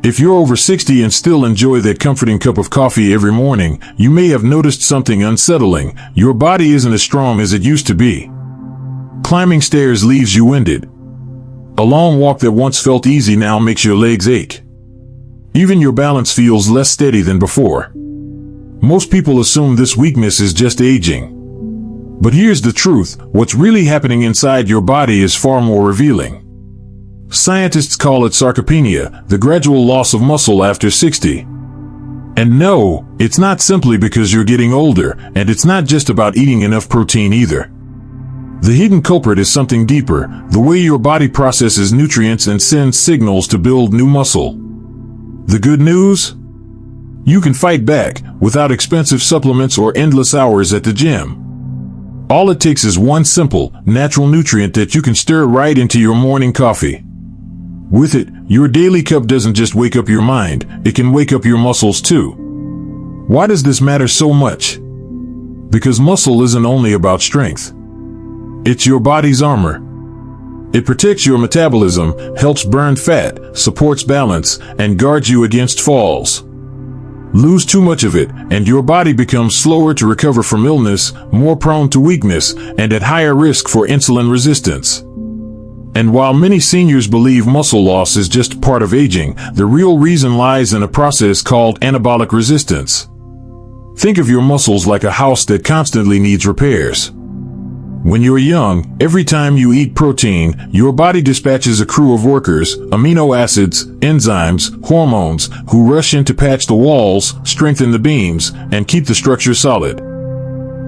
If you're over 60 and still enjoy that comforting cup of coffee every morning, you may have noticed something unsettling. Your body isn't as strong as it used to be. Climbing stairs leaves you winded. A long walk that once felt easy now makes your legs ache. Even your balance feels less steady than before. Most people assume this weakness is just aging. But here's the truth: what's really happening inside your body is far more revealing. Scientists call it sarcopenia, the gradual loss of muscle after 60. And no, it's not simply because you're getting older, and it's not just about eating enough protein either. The hidden culprit is something deeper: the way your body processes nutrients and sends signals to build new muscle. The good news? You can fight back without expensive supplements or endless hours at the gym. All it takes is one simple, natural nutrient that you can stir right into your morning coffee. With it, your daily cup doesn't just wake up your mind, it can wake up your muscles too. Why does this matter so much? Because muscle isn't only about strength. It's your body's armor. It protects your metabolism, helps burn fat, supports balance, and guards you against falls. Lose too much of it, and your body becomes slower to recover from illness, more prone to weakness, and at higher risk for insulin resistance. And while many seniors believe muscle loss is just part of aging, the real reason lies in a process called anabolic resistance. Think of your muscles like a house that constantly needs repairs. When you're young, every time you eat protein, your body dispatches a crew of workers, amino acids, enzymes, hormones, who rush in to patch the walls, strengthen the beams, and keep the structure solid.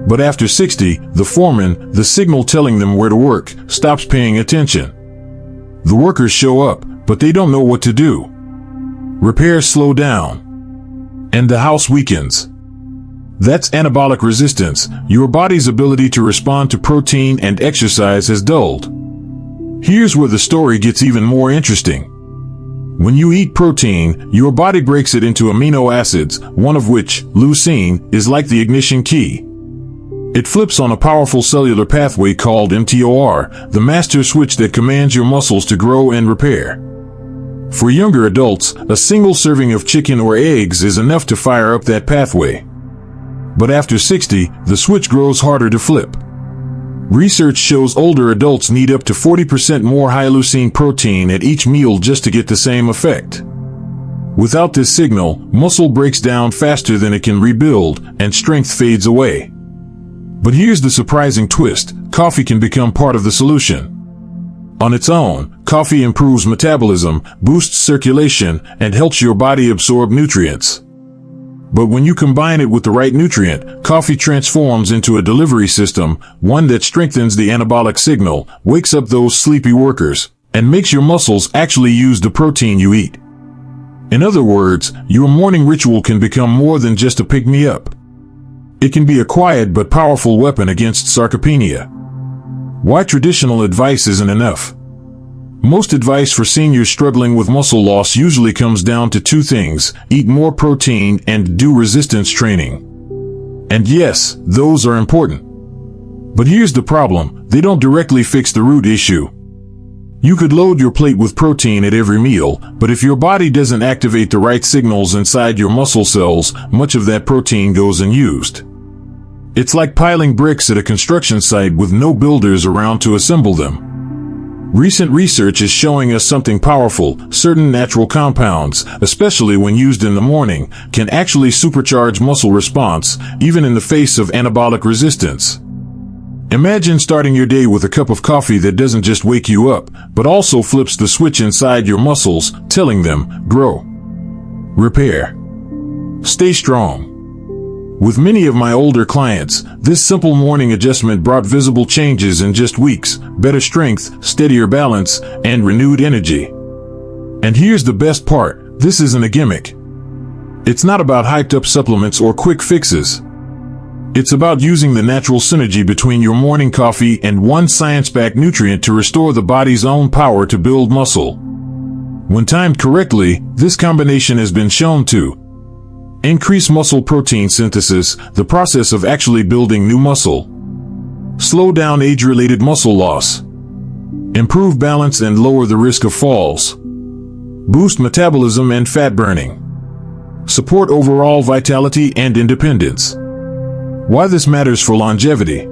But after 60, the foreman, the signal telling them where to work, stops paying attention. The workers show up, but they don't know what to do. Repairs slow down, and the house weakens. That's anabolic resistance. Your body's ability to respond to protein and exercise has dulled. Here's where the story gets even more interesting. When you eat protein, your body breaks it into amino acids, one of which, leucine, is like the ignition key. It flips on a powerful cellular pathway called mTOR, the master switch that commands your muscles to grow and repair. For younger adults, a single serving of chicken or eggs is enough to fire up that pathway. But after 60, the switch grows harder to flip. Research shows older adults need up to 40% more high leucine protein at each meal just to get the same effect. Without this signal, muscle breaks down faster than it can rebuild, and strength fades away. But here's the surprising twist: coffee can become part of the solution. On its own, coffee improves metabolism, boosts circulation, and helps your body absorb nutrients. But when you combine it with the right nutrient, coffee transforms into a delivery system, one that strengthens the anabolic signal, wakes up those sleepy workers, and makes your muscles actually use the protein you eat. In other words, your morning ritual can become more than just a pick-me-up. It can be a quiet but powerful weapon against sarcopenia. Why traditional advice isn't enough? Most advice for seniors struggling with muscle loss usually comes down to two things: eat more protein and do resistance training. And yes, those are important. But here's the problem: they don't directly fix the root issue. You could load your plate with protein at every meal, but if your body doesn't activate the right signals inside your muscle cells, much of that protein goes unused. It's like piling bricks at a construction site with no builders around to assemble them. Recent research is showing us something powerful: certain natural compounds, especially when used in the morning, can actually supercharge muscle response, even in the face of anabolic resistance. Imagine starting your day with a cup of coffee that doesn't just wake you up, but also flips the switch inside your muscles, telling them, grow, repair, stay strong. With many of my older clients, this simple morning adjustment brought visible changes in just weeks: better strength, steadier balance, and renewed energy. And here's the best part: this isn't a gimmick. It's not about hyped-up supplements or quick fixes. It's about using the natural synergy between your morning coffee and one science-backed nutrient to restore the body's own power to build muscle. When timed correctly, this combination has been shown to increase muscle protein synthesis, the process of actually building new muscle; slow down age-related muscle loss; improve balance and lower the risk of falls; boost metabolism and fat burning, support overall vitality and independence. Why this matters for longevity.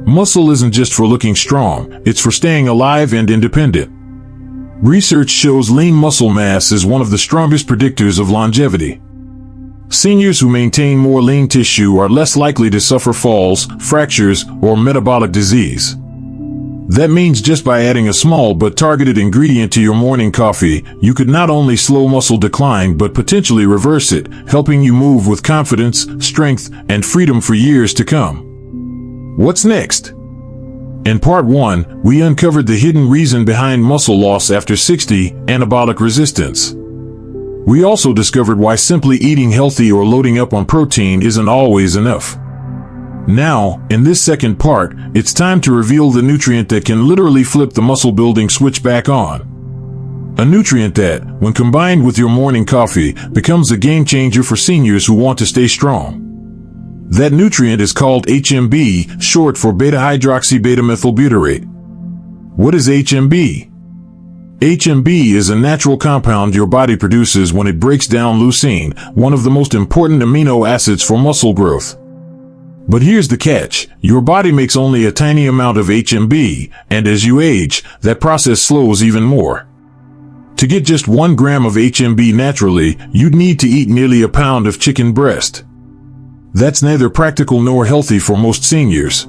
Muscle isn't just for looking strong, it's for staying alive and independent. Research shows lean muscle mass is one of the strongest predictors of longevity. Seniors who maintain more lean tissue are less likely to suffer falls, fractures, or metabolic disease. That means just by adding a small but targeted ingredient to your morning coffee, you could not only slow muscle decline but potentially reverse it, helping you move with confidence, strength, and freedom for years to come. What's next? In part 1, we uncovered the hidden reason behind muscle loss after 60, anabolic resistance. We also discovered why simply eating healthy or loading up on protein isn't always enough. Now, in this second part, it's time to reveal the nutrient that can literally flip the muscle building switch back on. A nutrient that, when combined with your morning coffee, becomes a game changer for seniors who want to stay strong. That nutrient is called HMB, short for beta-hydroxybeta-methylbutyrate. What is HMB? HMB is a natural compound your body produces when it breaks down leucine, one of the most important amino acids for muscle growth. But here's the catch, your body makes only a tiny amount of HMB, and as you age, that process slows even more. To get just 1 gram of HMB naturally, you'd need to eat nearly a pound of chicken breast. That's neither practical nor healthy for most seniors.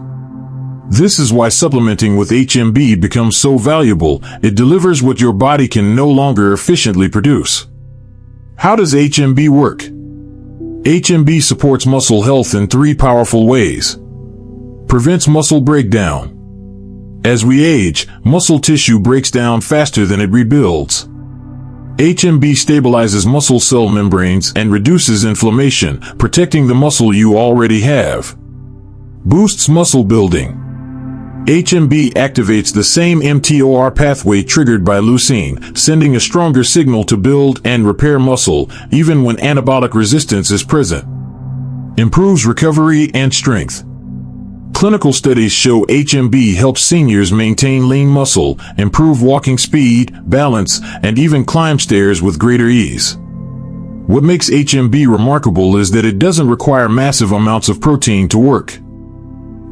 This is why supplementing with HMB becomes so valuable. It delivers what your body can no longer efficiently produce. How does HMB work? HMB supports muscle health in 3 powerful ways. Prevents muscle breakdown. As we age, muscle tissue breaks down faster than it rebuilds. HMB stabilizes muscle cell membranes and reduces inflammation, protecting the muscle you already have. Boosts muscle building. HMB activates the same mTOR pathway triggered by leucine, sending a stronger signal to build and repair muscle, even when anabolic resistance is present. Improves recovery and strength. Clinical studies show HMB helps seniors maintain lean muscle, improve walking speed, balance, and even climb stairs with greater ease. What makes HMB remarkable is that it doesn't require massive amounts of protein to work.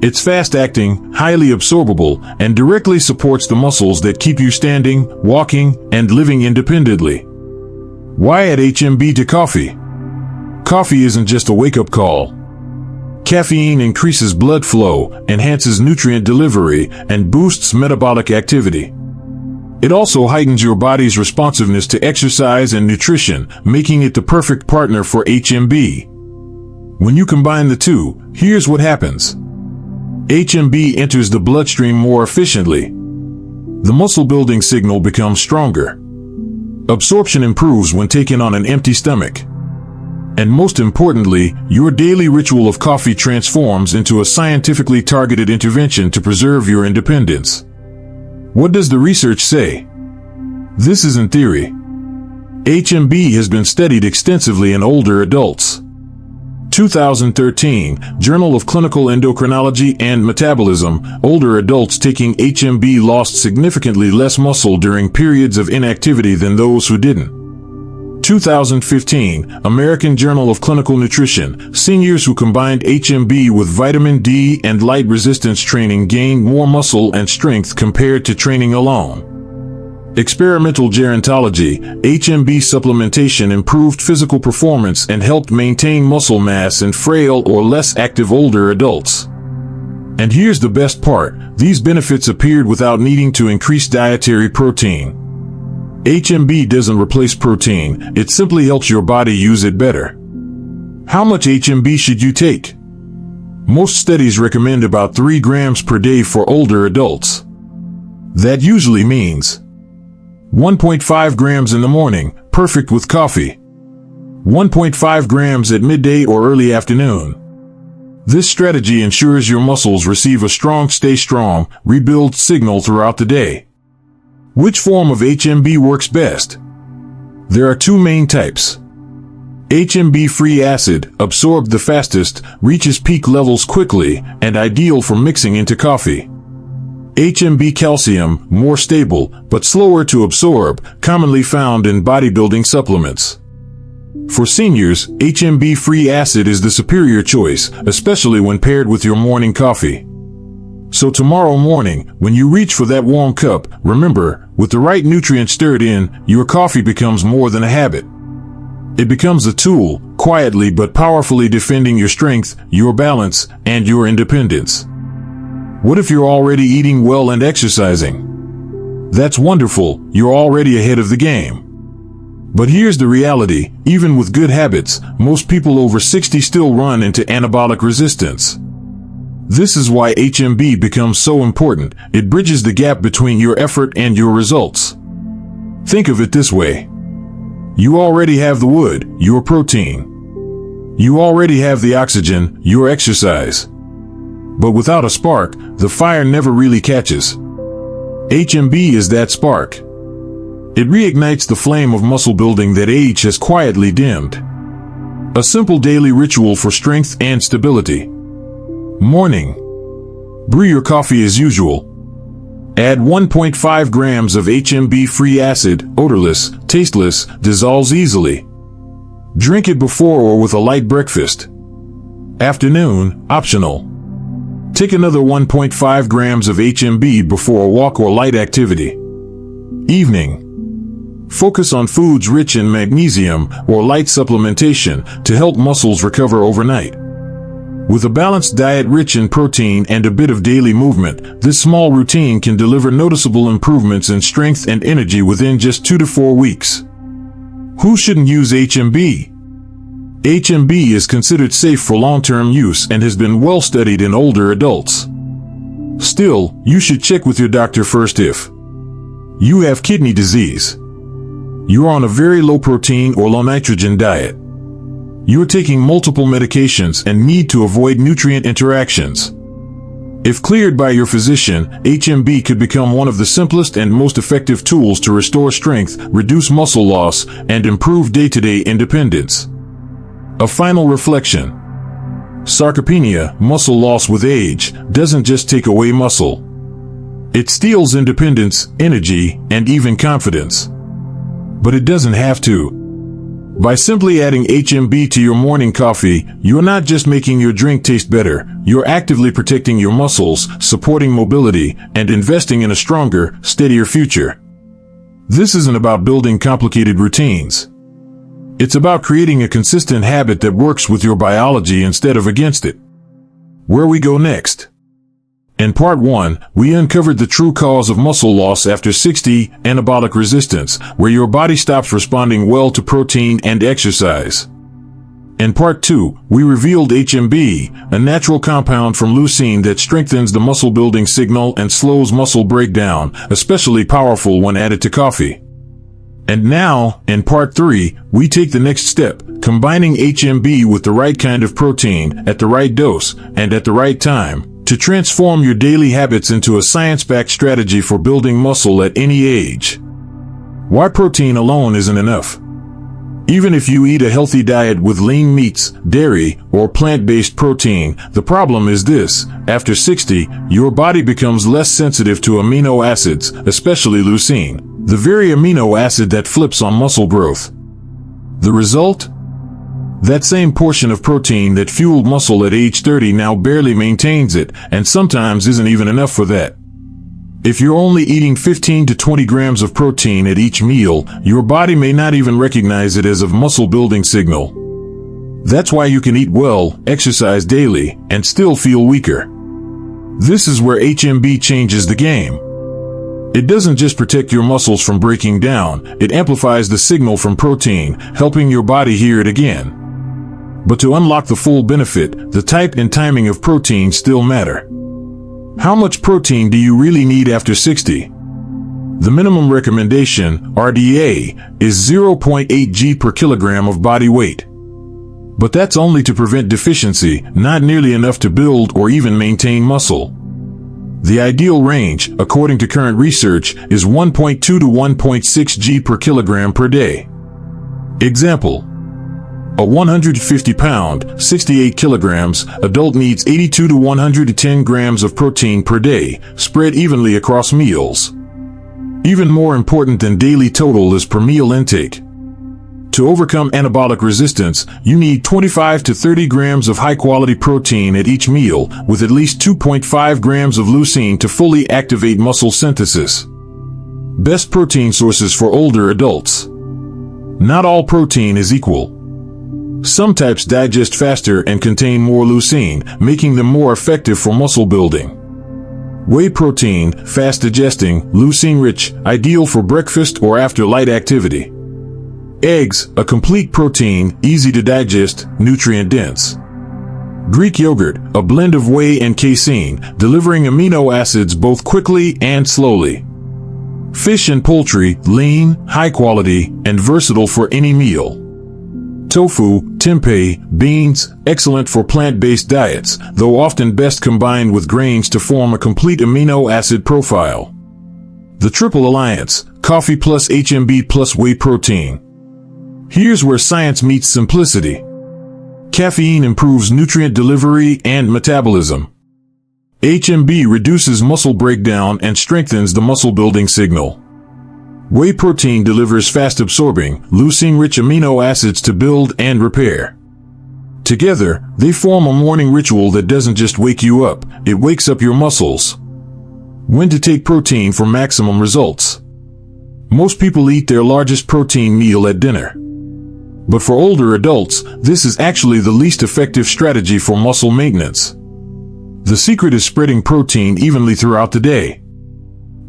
It's fast-acting, highly absorbable, and directly supports the muscles that keep you standing, walking, and living independently. Why add HMB to coffee? Coffee isn't just a wake-up call. Caffeine increases blood flow, enhances nutrient delivery, and boosts metabolic activity. It also heightens your body's responsiveness to exercise and nutrition, making it the perfect partner for HMB. When you combine the two, here's what happens. HMB enters the bloodstream more efficiently. The muscle-building signal becomes stronger. Absorption improves when taken on an empty stomach. And most importantly, your daily ritual of coffee transforms into a scientifically targeted intervention to preserve your independence. What does the research say? This isn't theory. HMB has been studied extensively in older adults. 2013, Journal of Clinical Endocrinology and Metabolism, older adults taking HMB lost significantly less muscle during periods of inactivity than those who didn't. 2015, American Journal of Clinical Nutrition, seniors who combined HMB with vitamin D and light resistance training gained more muscle and strength compared to training alone. Experimental gerontology, HMB supplementation improved physical performance and helped maintain muscle mass in frail or less active older adults. And here's the best part, these benefits appeared without needing to increase dietary protein. HMB doesn't replace protein, it simply helps your body use it better. How much HMB should you take? Most studies recommend about 3 grams per day for older adults. That usually means 1.5 grams in the morning, perfect with coffee. 1.5 grams at midday or early afternoon. This strategy ensures your muscles receive a strong stay strong, rebuild signal throughout the day. Which form of HMB works best? There are 2 main types. HMB-free acid, absorbed the fastest, reaches peak levels quickly, and ideal for mixing into coffee. HMB calcium, more stable, but slower to absorb, commonly found in bodybuilding supplements. For seniors, HMB-free acid is the superior choice, especially when paired with your morning coffee. So tomorrow morning, when you reach for that warm cup, remember, with the right nutrients stirred in, your coffee becomes more than a habit. It becomes a tool, quietly but powerfully defending your strength, your balance, and your independence. What if you're already eating well and exercising? That's wonderful, you're already ahead of the game. But here's the reality, even with good habits, most people over 60 still run into anabolic resistance. This is why HMB becomes so important. It bridges the gap between your effort and your results. Think of it this way. You already have the wood, your protein. You already have the oxygen, your exercise. But without a spark, the fire never really catches. HMB is that spark. It reignites the flame of muscle building that age has quietly dimmed. A simple daily ritual for strength and stability. Morning. Brew your coffee as usual. Add 1.5 grams of HMB-free acid, odorless, tasteless, dissolves easily. Drink it before or with a light breakfast. Afternoon, optional. Take another 1.5 grams of HMB before a walk or light activity. Evening. Focus on foods rich in magnesium or light supplementation to help muscles recover overnight. With a balanced diet rich in protein and a bit of daily movement, this small routine can deliver noticeable improvements in strength and energy within just 2 to 4 weeks. Who shouldn't use HMB? HMB is considered safe for long-term use and has been well studied in older adults. Still, you should check with your doctor first if you have kidney disease, you're on a very low protein or low nitrogen diet, you're taking multiple medications and need to avoid nutrient interactions. If cleared by your physician, HMB could become one of the simplest and most effective tools to restore strength, reduce muscle loss, and improve day-to-day independence. A final reflection. Sarcopenia, muscle loss with age, doesn't just take away muscle. It steals independence, energy, and even confidence. But it doesn't have to. By simply adding HMB to your morning coffee, you're not just making your drink taste better, you're actively protecting your muscles, supporting mobility, and investing in a stronger, steadier future. This isn't about building complicated routines. It's about creating a consistent habit that works with your biology instead of against it. Where we go next? In part 1, we uncovered the true cause of muscle loss after 60, anabolic resistance, where your body stops responding well to protein and exercise. In part 2, we revealed HMB, a natural compound from leucine that strengthens the muscle building signal and slows muscle breakdown, especially powerful when added to coffee. And now, in part 3, we take the next step, combining HMB with the right kind of protein, at the right dose, and at the right time, to transform your daily habits into a science-backed strategy for building muscle at any age. Why protein alone isn't enough? Even if you eat a healthy diet with lean meats, dairy, or plant-based protein, the problem is this: after 60, your body becomes less sensitive to amino acids, especially leucine, the very amino acid that flips on muscle growth. The result? That same portion of protein that fueled muscle at age 30 now barely maintains it, and sometimes isn't even enough for that. If you're only eating 15 to 20 grams of protein at each meal, your body may not even recognize it as a muscle-building signal. That's why you can eat well, exercise daily, and still feel weaker. This is where HMB changes the game. It doesn't just protect your muscles from breaking down, it amplifies the signal from protein, helping your body hear it again. But to unlock the full benefit, the type and timing of protein still matter. How much protein do you really need after 60? The minimum recommendation, RDA, is 0.8 g per kilogram of body weight. But that's only to prevent deficiency, not nearly enough to build or even maintain muscle. The ideal range, according to current research, is 1.2 to 1.6 g per kilogram per day. Example: A 150-pound, 68 kilograms, adult needs 82 to 110 grams of protein per day, spread evenly across meals. Even more important than daily total is per meal intake. To overcome anabolic resistance, you need 25 to 30 grams of high-quality protein at each meal, with at least 2.5 grams of leucine to fully activate muscle synthesis. Best protein sources for older adults. Not all protein is equal. Some types digest faster and contain more leucine, making them more effective for muscle building. Whey protein, fast digesting, leucine-rich, ideal for breakfast or after light activity. Eggs, a complete protein, easy to digest, nutrient-dense. Greek yogurt, a blend of whey and casein, delivering amino acids both quickly and slowly. Fish and poultry, lean, high quality, and versatile for any meal. Tofu, tempeh, beans, excellent for plant-based diets, though often best combined with grains to form a complete amino acid profile. The Triple Alliance, coffee plus HMB plus whey protein. Here's where science meets simplicity. Caffeine improves nutrient delivery and metabolism. HMB reduces muscle breakdown and strengthens the muscle-building signal. Whey protein delivers fast-absorbing, leucine-rich amino acids to build and repair. Together, they form a morning ritual that doesn't just wake you up, it wakes up your muscles. When to take protein for maximum results. Most people eat their largest protein meal at dinner. But for older adults, this is actually the least effective strategy for muscle maintenance. The secret is spreading protein evenly throughout the day.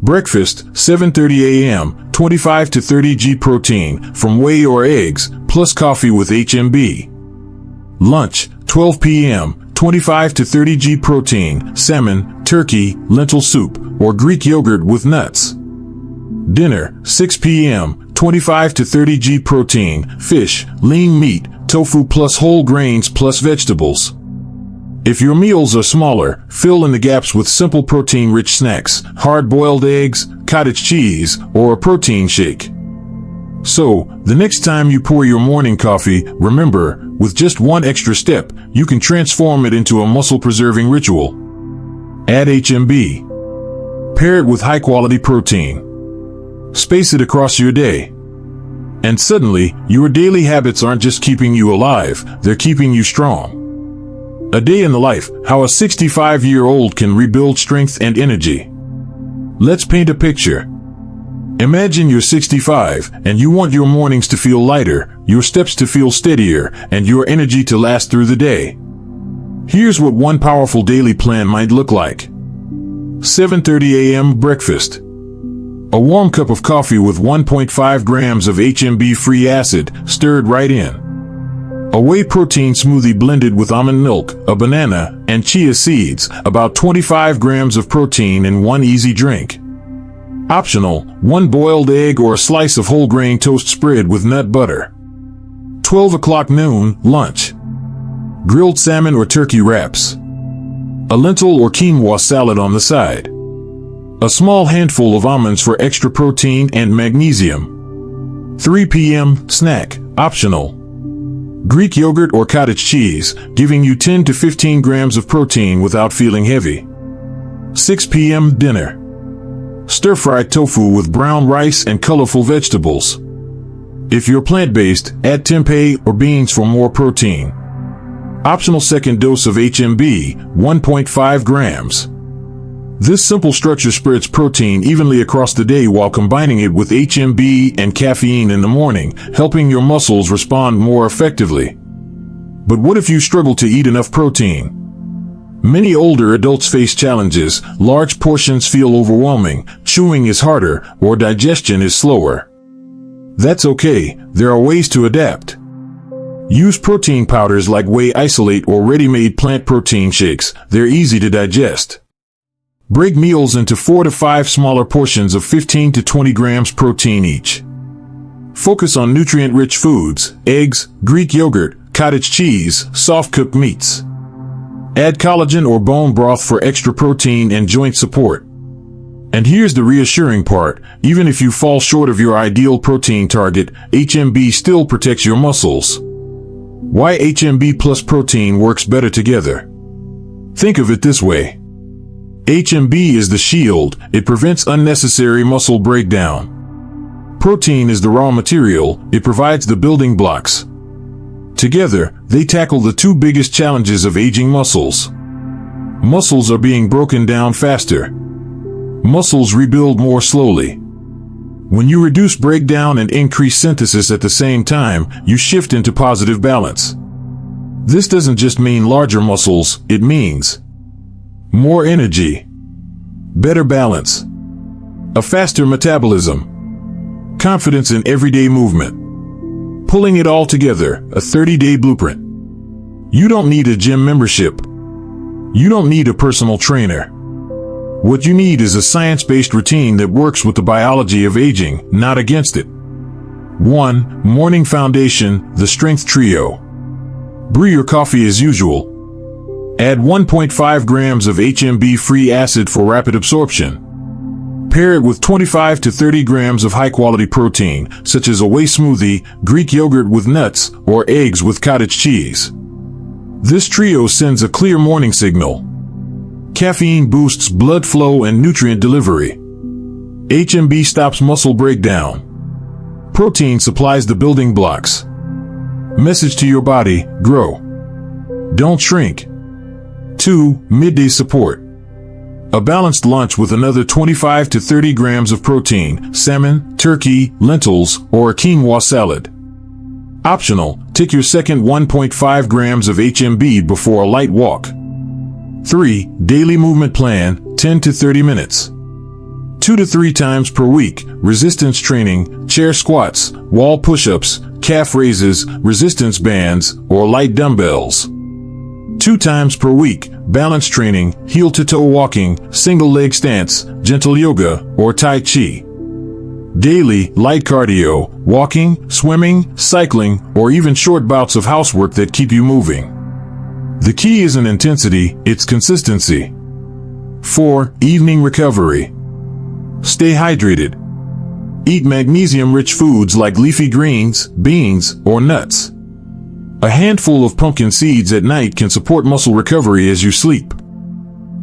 Breakfast, 7:30 a.m., 25 to 30 g protein from whey or eggs, plus coffee with HMB. Lunch, 12 p.m., 25 to 30 g protein, salmon, turkey, lentil soup, or Greek yogurt with nuts. Dinner, 6 p.m., 25 to 30 g protein, fish, lean meat, tofu plus whole grains plus vegetables. If your meals are smaller, fill in the gaps with simple protein-rich snacks, hard-boiled eggs, cottage cheese, or a protein shake. So, the next time you pour your morning coffee, remember, with just one extra step, you can transform it into a muscle-preserving ritual. Add HMB. Pair it with high-quality protein. Space it across your day. And suddenly, your daily habits aren't just keeping you alive, they're keeping you strong. A day in the life, how a 65-year-old can rebuild strength and energy. Let's paint a picture. Imagine you're 65, and you want your mornings to feel lighter, your steps to feel steadier, and your energy to last through the day. Here's what one powerful daily plan might look like. 7:30 a.m. breakfast. A warm cup of coffee with 1.5 grams of HMB-free acid, stirred right in. A whey protein smoothie blended with almond milk, a banana, and chia seeds, about 25 grams of protein in one easy drink. Optional, 1 boiled egg or a slice of whole grain toast spread with nut butter. 12 o'clock noon, lunch. Grilled salmon or turkey wraps. A lentil or quinoa salad on the side. A small handful of almonds for extra protein and magnesium. 3 p.m. snack, optional. Greek yogurt or cottage cheese, giving you 10 to 15 grams of protein without feeling heavy. 6 p.m. dinner. Stir-fried tofu with brown rice and colorful vegetables. If you're plant-based, add tempeh or beans for more protein. Optional second dose of HMB, 1.5 grams. This simple structure spreads protein evenly across the day while combining it with HMB and caffeine in the morning, helping your muscles respond more effectively. But what if you struggle to eat enough protein? Many older adults face challenges. Large portions feel overwhelming, chewing is harder, or digestion is slower. That's okay, there are ways to adapt. Use protein powders like whey isolate or ready-made plant protein shakes. They're easy to digest. Break meals into 4 to 5 smaller portions of 15 to 20 grams protein each. Focus on nutrient-rich foods, eggs, Greek yogurt, cottage cheese, soft-cooked meats. Add collagen or bone broth for extra protein and joint support. And here's the reassuring part, even if you fall short of your ideal protein target, HMB still protects your muscles. Why HMB plus protein works better together. Think of it this way. HMB is the shield. It prevents unnecessary muscle breakdown. Protein is the raw material. It provides the building blocks. Together, they tackle the two biggest challenges of aging muscles. Muscles are being broken down faster. Muscles rebuild more slowly. When you reduce breakdown and increase synthesis at the same time, you shift into positive balance. This doesn't just mean larger muscles, it means more energy, better balance, a faster metabolism, confidence in everyday movement. Pulling it all together, a 30-day blueprint. You don't need a gym membership. You don't need a personal trainer. What you need is a science-based routine that works with the biology of aging, not against it. 1. Morning Foundation, the Strength Trio. Brew your coffee as usual. Add 1.5 grams of HMB-free acid for rapid absorption. Pair it with 25 to 30 grams of high-quality protein, such as a whey smoothie, Greek yogurt with nuts, or eggs with cottage cheese. This trio sends a clear morning signal. Caffeine boosts blood flow and nutrient delivery. HMB stops muscle breakdown. Protein supplies the building blocks. Message to your body: grow. Don't shrink. 2. Midday support. A balanced lunch with another 25 to 30 grams of protein, salmon, turkey, lentils, or a quinoa salad. Optional, take your second 1.5 grams of HMB before a light walk. 3. Daily movement plan, 10 to 30 minutes. 2 to 3 times per week, resistance training, chair squats, wall push-ups, calf raises, resistance bands, or light dumbbells. 2 times per week, balance training, heel-to-toe walking, single leg stance, gentle yoga, or tai chi. Daily, light cardio, walking, swimming, cycling, or even short bouts of housework that keep you moving. The key isn't intensity, it's consistency. 4. Evening recovery. Stay hydrated. Eat magnesium-rich foods like leafy greens, beans, or nuts. A handful of pumpkin seeds at night can support muscle recovery as you sleep.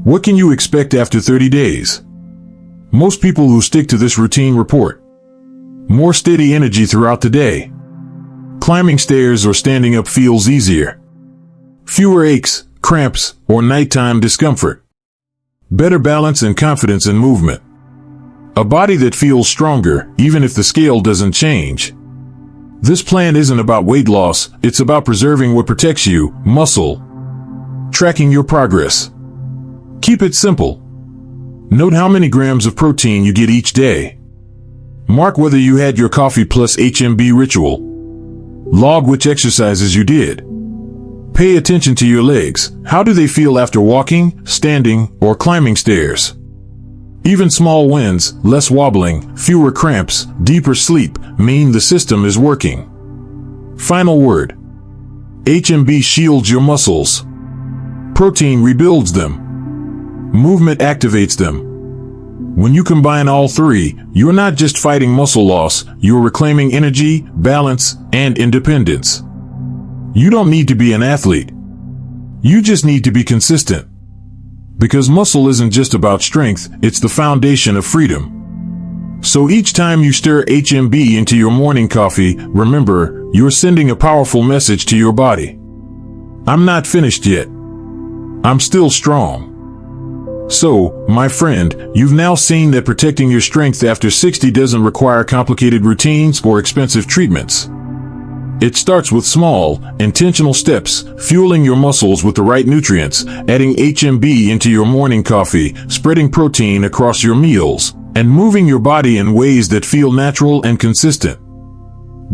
What can you expect after 30 days? Most people who stick to this routine report more steady energy throughout the day. Climbing stairs or standing up feels easier. Fewer aches, cramps, or nighttime discomfort. Better balance and confidence in movement. A body that feels stronger, even if the scale doesn't change. This plan isn't about weight loss, it's about preserving what protects you, muscle. Tracking your progress. Keep it simple. Note how many grams of protein you get each day. Mark whether you had your coffee plus HMB ritual. Log which exercises you did. Pay attention to your legs. How do they feel after walking, standing, or climbing stairs? Even small wins, less wobbling, fewer cramps, deeper sleep, mean the system is working. Final word. HMB shields your muscles. Protein rebuilds them. Movement activates them. When you combine all three, you're not just fighting muscle loss, you're reclaiming energy, balance, and independence. You don't need to be an athlete. You just need to be consistent. Because muscle isn't just about strength, it's the foundation of freedom. So each time you stir HMB into your morning coffee, remember, you're sending a powerful message to your body. I'm not finished yet. I'm still strong. So, my friend, you've now seen that protecting your strength after 60 doesn't require complicated routines or expensive treatments. It starts with small, intentional steps, fueling your muscles with the right nutrients, adding HMB into your morning coffee, spreading protein across your meals, and moving your body in ways that feel natural and consistent.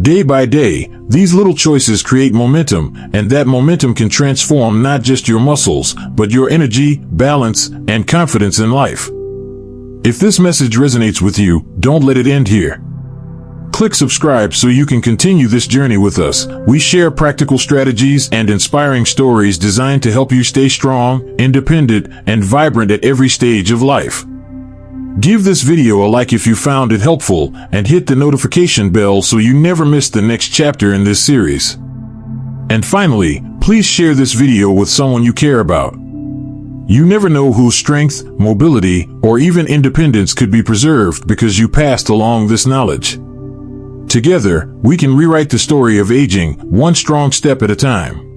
Day by day, these little choices create momentum, and that momentum can transform not just your muscles, but your energy, balance, and confidence in life. If this message resonates with you, don't let it end here. Click subscribe so you can continue this journey with us. We share practical strategies and inspiring stories designed to help you stay strong, independent, and vibrant at every stage of life. Give this video a like if you found it helpful, and hit the notification bell so you never miss the next chapter in this series. And finally, please share this video with someone you care about. You never know whose strength, mobility, or even independence could be preserved because you passed along this knowledge. Together, we can rewrite the story of aging, one strong step at a time.